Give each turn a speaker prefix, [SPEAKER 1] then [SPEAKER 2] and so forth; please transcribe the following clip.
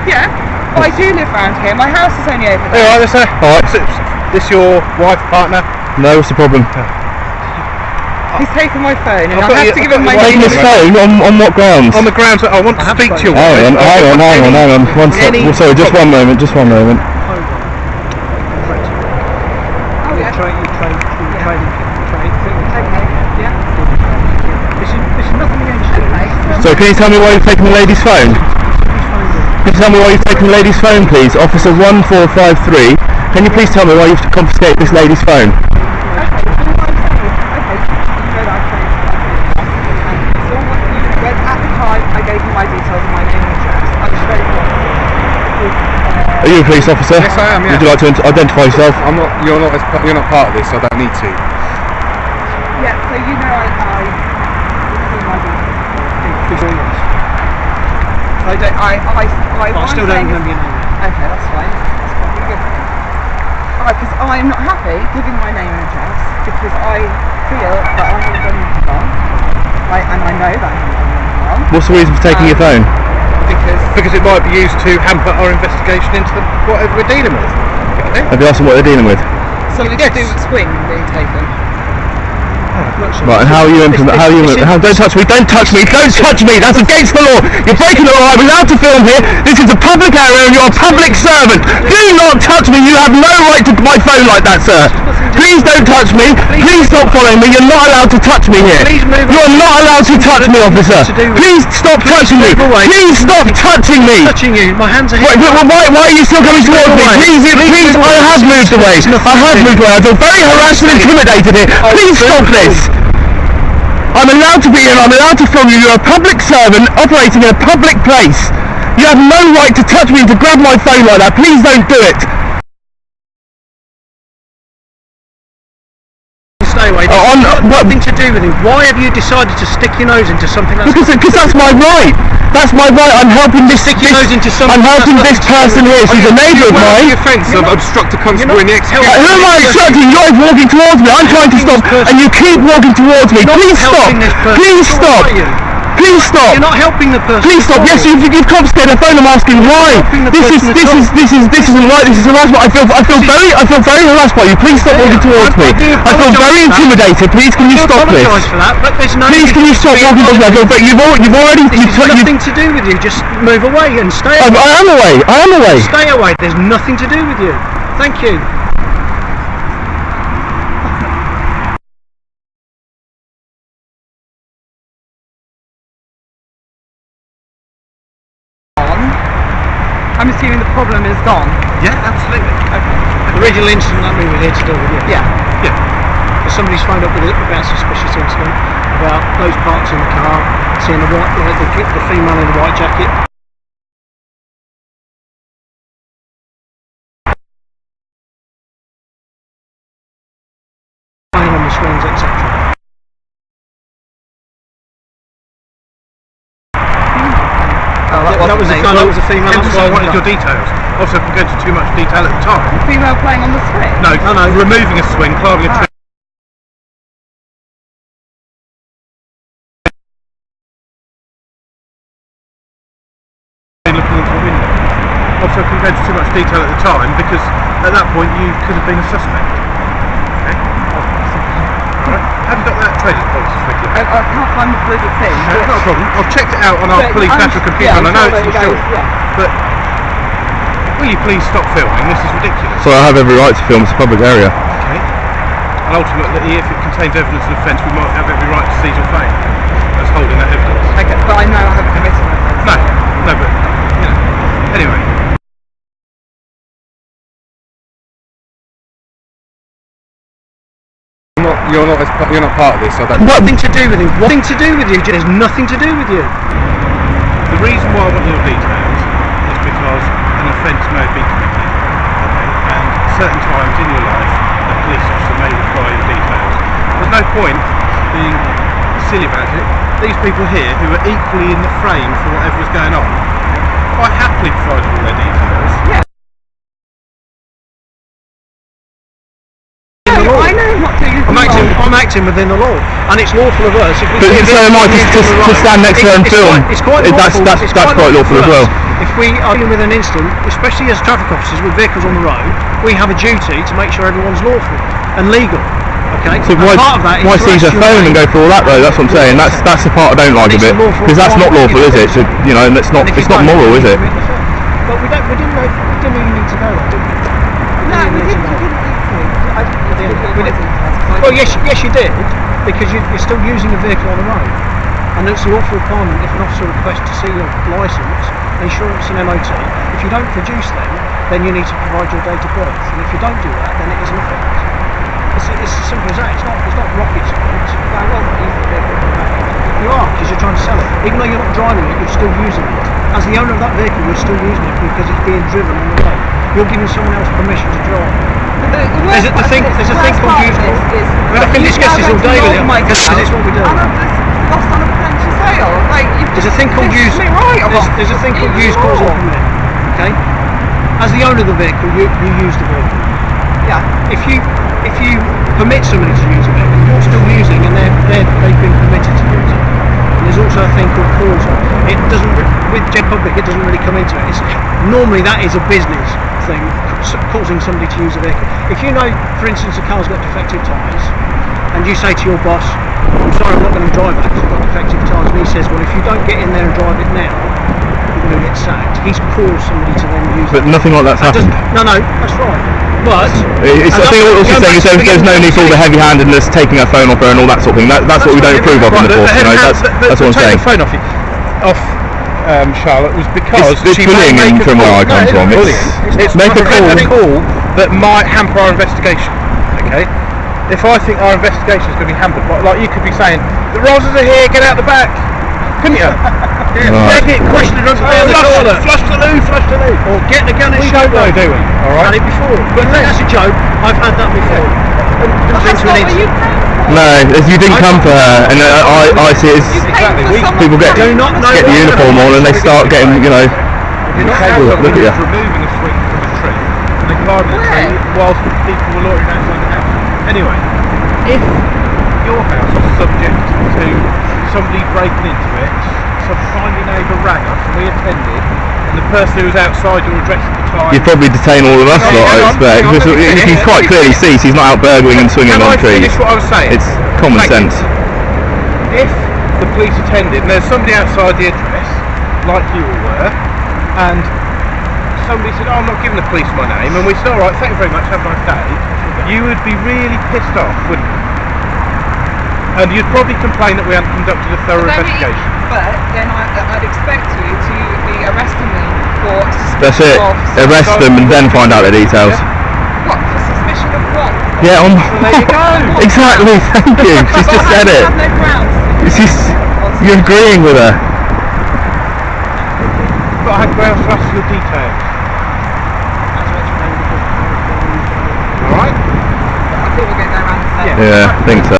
[SPEAKER 1] Yeah, but I do live around here. My house is only over there.
[SPEAKER 2] Alright, sir. Alright. Is this your wife, partner?
[SPEAKER 3] No, what's the problem?
[SPEAKER 1] He's taken my phone and I have to give him my
[SPEAKER 3] Taking his phone? On what grounds?
[SPEAKER 2] On the grounds that I want to speak to you.
[SPEAKER 3] Hang on. Sorry, just one moment.
[SPEAKER 1] Oh, yeah.
[SPEAKER 4] Trade.
[SPEAKER 1] Okay, yeah.
[SPEAKER 4] This is nothing against you.
[SPEAKER 3] So can you tell me why you've taken the lady's phone? Can you tell me why you've taken the lady's phone, please? Officer 1453, can you please tell me why you've confiscated this lady's phone?
[SPEAKER 1] Are
[SPEAKER 3] you a police officer?
[SPEAKER 2] Yes, I am. Yeah.
[SPEAKER 3] Would you like to identify yourself?
[SPEAKER 2] I'm not. You're not part of this. So I don't need to.
[SPEAKER 1] Yeah. So you know I my
[SPEAKER 4] I still don't remember your name.
[SPEAKER 1] Okay, that's fine. That's probably good. Because I'm not happy giving my name and address because I feel that I haven't done anything wrong. And I know that I haven't done anything wrong.
[SPEAKER 3] What's the reason for taking your phone?
[SPEAKER 2] Because it might be used to hamper our investigation into whatever we're dealing with. Okay?
[SPEAKER 3] Have you asked them what they're dealing with?
[SPEAKER 1] Something to do with swing being taken.
[SPEAKER 3] Right, and how are you don't touch me, don't touch me, that's against the law, you're breaking the law, I'm allowed to film here, this is a public area and you're a public servant, do not touch me, you have no right to my phone like that, sir, please don't touch me, please stop following me, you're not allowed to touch me here, you're not allowed to touch me, officer, please stop touching me, please stop touching me,
[SPEAKER 4] My hands are here.
[SPEAKER 3] why are you still coming towards me, please, I have moved away, I feel very harassed and intimidated here, please stop this. I'm allowed to be here, I'm allowed to film you, you're a public servant operating in a public place. You have no right to touch me and to grab my phone like that, please don't do it.
[SPEAKER 4] Stay away, nothing to do with him. Why have you decided to stick your nose into something that's...
[SPEAKER 3] Because that's my right. That's my right. I'm helping this person here. She's a neighbour of mine.
[SPEAKER 2] The offence of obstruct a constable in the
[SPEAKER 3] Who am I obstructing? You're walking towards me. I'm trying to stop and you keep walking towards me. Please stop. Please stop. Please stop.
[SPEAKER 4] You're not helping the person.
[SPEAKER 3] Please stop. Yes, you've confiscated a phone. I'm asking why. This isn't right. This is harassment. I feel very harassed by you. Please stop walking towards me. I feel very intimidated. Please, can you stop this? Please, can you stop walking towards me? But you've already.
[SPEAKER 4] Nothing to do with you. Just move away and stay away.
[SPEAKER 3] I am away.
[SPEAKER 4] Stay away. There's nothing to do with you. Thank you.
[SPEAKER 1] I'm assuming the problem is gone.
[SPEAKER 2] Yeah, absolutely.
[SPEAKER 1] Okay.
[SPEAKER 4] The original incident that we were here to deal with,
[SPEAKER 1] Yeah.
[SPEAKER 4] Because somebody's phoned up about a suspicious incident, about those parts in the car, seeing the female in the white jacket. Playing on the swings, etc. That was a female.
[SPEAKER 2] Hence why I wanted your details. Also, if we go into too much detail at the time.
[SPEAKER 1] Female playing on the swing?
[SPEAKER 2] No, removing a swing, climbing a tree. Looking into the window. Also, if we go into too much detail at the time, because at that point you could have been a suspect. Okay? Alright. Have you got that trading policy with you?
[SPEAKER 1] I can't find the bloody thing.
[SPEAKER 2] No, it's not a problem. I've checked it out on our police national computer and I know it's insured. But will you please stop filming? This is ridiculous.
[SPEAKER 3] So I have every right to film. It's a public area.
[SPEAKER 2] Okay. And ultimately, if it contains evidence of offence, we might have every right to seize your phone as holding that evidence.
[SPEAKER 1] Okay, but I know I haven't committed an offence.
[SPEAKER 2] No, but anyway. You're not part of this. I don't.
[SPEAKER 4] Nothing to do with him. Nothing to do with you. There's nothing to do with you.
[SPEAKER 2] The reason why I want your details is because an offence may have been committed, okay? And certain times in your life, a police officer may require your details. There's no point being silly about it. These people here, who are equally in the frame for whatever was going on, quite happily provided all their details.
[SPEAKER 1] Yeah. I know I'm not doing anything wrong.
[SPEAKER 2] I'm
[SPEAKER 4] acting within the law, and it's lawful of us. If we
[SPEAKER 3] But
[SPEAKER 4] see a
[SPEAKER 3] so am I
[SPEAKER 4] vehicle
[SPEAKER 3] to
[SPEAKER 4] on the road,
[SPEAKER 3] stand next to her and
[SPEAKER 4] it's
[SPEAKER 3] film.
[SPEAKER 4] It's quite
[SPEAKER 3] That's
[SPEAKER 4] lawful. It's
[SPEAKER 3] quite lawful as
[SPEAKER 4] for
[SPEAKER 3] well.
[SPEAKER 4] us. If we are dealing with an incident, especially as traffic officers with vehicles on the road, we have a duty to make sure everyone's lawful and legal. Okay.
[SPEAKER 3] So
[SPEAKER 4] And
[SPEAKER 3] why
[SPEAKER 4] part of that is to
[SPEAKER 3] seize her
[SPEAKER 4] arrest your
[SPEAKER 3] phone and
[SPEAKER 4] name.
[SPEAKER 3] go for all that though? That's what I'm saying. That's the part I don't like of
[SPEAKER 4] It's
[SPEAKER 3] it,
[SPEAKER 4] a lawful
[SPEAKER 3] because that's not lawful, is it? So, you know, and it's not
[SPEAKER 4] And if you
[SPEAKER 3] not
[SPEAKER 4] don't,
[SPEAKER 3] moral, is
[SPEAKER 4] you
[SPEAKER 3] it?
[SPEAKER 4] commit the offence. But we didn't know you need to know that, did we?
[SPEAKER 1] No, we didn't equally.
[SPEAKER 4] Well, yes, you did, because you're still using a vehicle on the road, and it's a lawful requirement if an officer requests to see your licence, insurance, and MOT. If you don't produce them, then you need to provide your date of birth, and if you don't do that, then it is an offence. It's as simple as that. It's not rocket science. You are, because you're trying to sell it. Even though you're not driving it, you're still using it. As the owner of that vehicle, you're still using it because it's being driven on the road. You're giving someone else permission to drive. There's a thing called used car. I mean, I can discuss this all day with you, because it's what we do.
[SPEAKER 1] And I've just lost on a potential sale. Like, you've
[SPEAKER 4] There's a
[SPEAKER 1] just
[SPEAKER 4] thing called
[SPEAKER 1] pissed
[SPEAKER 4] used.
[SPEAKER 1] me right off.
[SPEAKER 4] There's a thing called used cars on permit. Okay. As the owner of the vehicle, you use the vehicle.
[SPEAKER 1] Yeah.
[SPEAKER 4] If you permit somebody to use a vehicle, you're still using, and they've been permitted to use it. And there's also a thing called causal. It doesn't, with Jet Public, it doesn't really come into it. Normally that is a business thing, causing somebody to use a vehicle. If you know, for instance, a car's got defective tyres, and you say to your boss, I'm sorry, I'm not going to drive that because I've got defective tyres, and he says, well, if you don't get in there and drive it now, you're going to get sacked. He's caused somebody to then use
[SPEAKER 3] But
[SPEAKER 4] it.
[SPEAKER 3] nothing like that's happened.
[SPEAKER 4] No, that's right. But
[SPEAKER 3] I think what we're also saying is there's no need for all the heavy-handedness, taking her phone off her and all that sort of thing. That's what we don't approve of in the force. You know, that's what I'm saying.
[SPEAKER 2] The phone off Charlotte was because
[SPEAKER 3] It's
[SPEAKER 2] she
[SPEAKER 3] bullying
[SPEAKER 2] might make a
[SPEAKER 3] from where I
[SPEAKER 2] call.
[SPEAKER 3] come from.
[SPEAKER 2] No,
[SPEAKER 3] It's
[SPEAKER 2] it's
[SPEAKER 3] make a call.
[SPEAKER 2] that might hamper our investigation. Okay. If I think our investigation is going to be hampered, like you could be saying, the Roses are here, get out the back, couldn't you?
[SPEAKER 3] Right.
[SPEAKER 2] Get questioned around the corner, flush the loo, or get the gun and show them. Do we? All right.
[SPEAKER 4] had it before. But that's a joke. I've had that before.
[SPEAKER 1] That's what were you paying for?
[SPEAKER 3] No, you didn't come for her, and I see it as
[SPEAKER 1] You paid
[SPEAKER 2] Exactly,
[SPEAKER 1] for
[SPEAKER 2] we-
[SPEAKER 1] someone
[SPEAKER 3] people get
[SPEAKER 1] to-
[SPEAKER 3] get the uniform on and they start getting, you know.
[SPEAKER 2] You're not
[SPEAKER 3] Look
[SPEAKER 2] look
[SPEAKER 3] at you.
[SPEAKER 2] removing a swing from a tree and then climbing a tree whilst people were loitering outside the house. Anyway, if your house was subject to somebody breaking into it, some kindly neighbour rang us and we attended, and the person who was outside your address at the time.
[SPEAKER 3] You'd probably detain all of us,
[SPEAKER 2] No,
[SPEAKER 3] lot,
[SPEAKER 2] hang
[SPEAKER 3] I
[SPEAKER 2] on,
[SPEAKER 3] expect.
[SPEAKER 2] hang on,
[SPEAKER 3] Because
[SPEAKER 2] let me
[SPEAKER 3] you can
[SPEAKER 2] finish.
[SPEAKER 3] quite clearly see she's not out burgling and swinging
[SPEAKER 2] Can
[SPEAKER 3] on
[SPEAKER 2] I
[SPEAKER 3] trees.
[SPEAKER 2] finish what I was saying?
[SPEAKER 3] It's common
[SPEAKER 2] Thank you.
[SPEAKER 3] sense.
[SPEAKER 2] If the police attended and there's somebody outside the address, like you all were, and somebody said, oh, I'm not giving the police my name, and we said, alright, thank you very much, have a nice day, you would be really pissed off, wouldn't you? And you'd probably complain that we hadn't conducted a thorough investigation.
[SPEAKER 1] But then I'd expect you to be arresting me for
[SPEAKER 3] That's
[SPEAKER 1] suspicion
[SPEAKER 3] it.
[SPEAKER 1] of
[SPEAKER 3] Arrest them and then find out the details.
[SPEAKER 1] what? For suspicion of what?
[SPEAKER 3] Yeah, on.
[SPEAKER 2] Well, there you go.
[SPEAKER 3] Exactly. Thank you. She's just said it.
[SPEAKER 1] I have no grounds.
[SPEAKER 3] You're agreeing with her.
[SPEAKER 2] But I had grounds to ask your details. Alright?
[SPEAKER 1] I think we're going to go around the same.
[SPEAKER 3] Yeah, I think so.